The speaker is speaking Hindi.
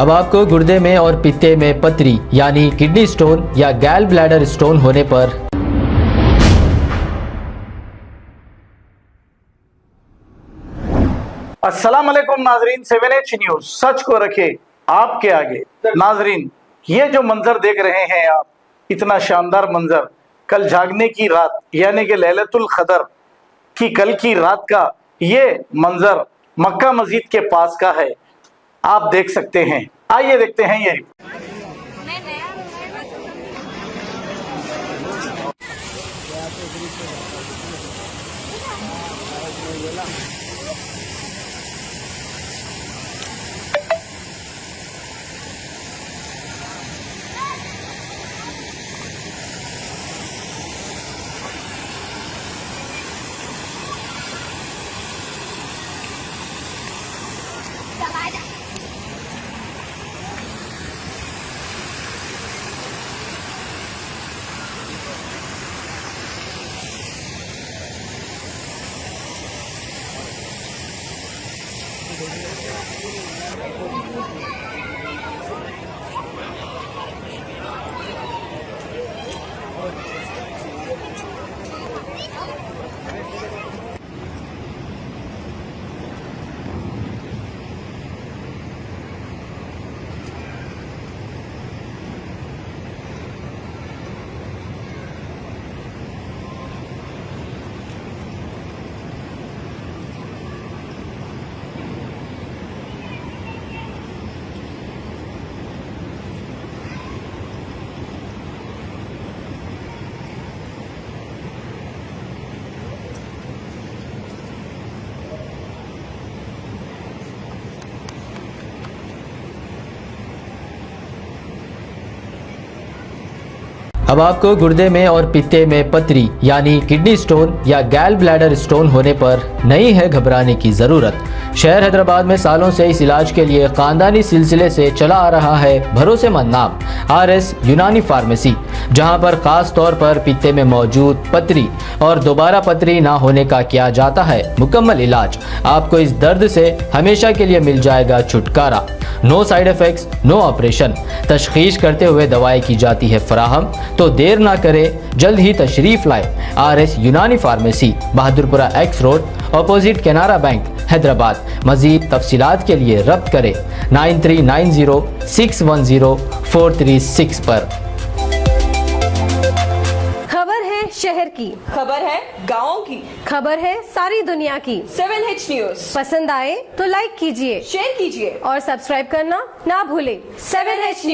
अब आपको गुर्दे में और पित्ते में पथरी यानी किडनी स्टोन या गैल ब्लैडर स्टोन होने पर अस्सलाम वालेकुम नाजरीन, 7H न्यूज सच को रखे आपके आगे। नाजरीन, ये जो मंजर देख रहे हैं आप, इतना शानदार मंजर कल जागने की रात यानी कि लैलतुल क़द्र की कल की रात का ये मंजर मक्का मस्जिद के पास का है। आप देख सकते हैं, आइए देखते हैं ये। अब आपको गुर्दे में और पित्ते में पथरी यानी किडनी स्टोन या गैल ब्लैडर स्टोन होने पर नहीं है घबराने की ज़रूरत। शहर हैदराबाद में सालों से इस इलाज के लिए ख़ानदानी सिलसिले से चला आ रहा है भरोसेमंद नाम RS यूनानी फार्मेसी, जहां पर ख़ास तौर पर पित्ते में मौजूद पथरी और दोबारा पथरी ना होने का किया जाता है मुकम्मल इलाज। आपको इस दर्द से हमेशा के लिए मिल जाएगा छुटकारा। No side effects, no operation. तशख़ीस करते हुए दवाएं की जाती है फराहम। तो देर ना करें, जल्द ही तशरीफ़ लाए RS यूनानी pharmacy, Bahadurpura X road, opposite Canara bank, Hyderabad. मज़ीद तफसीलात के लिए रब्त करें 9390610436 पर। खबर है शहर की, खबर है गाँव की, खबर है सारी दुनिया की। 7H न्यूज पसंद आए तो लाइक कीजिए, शेयर कीजिए और सब्सक्राइब करना ना भूलें। 7H news.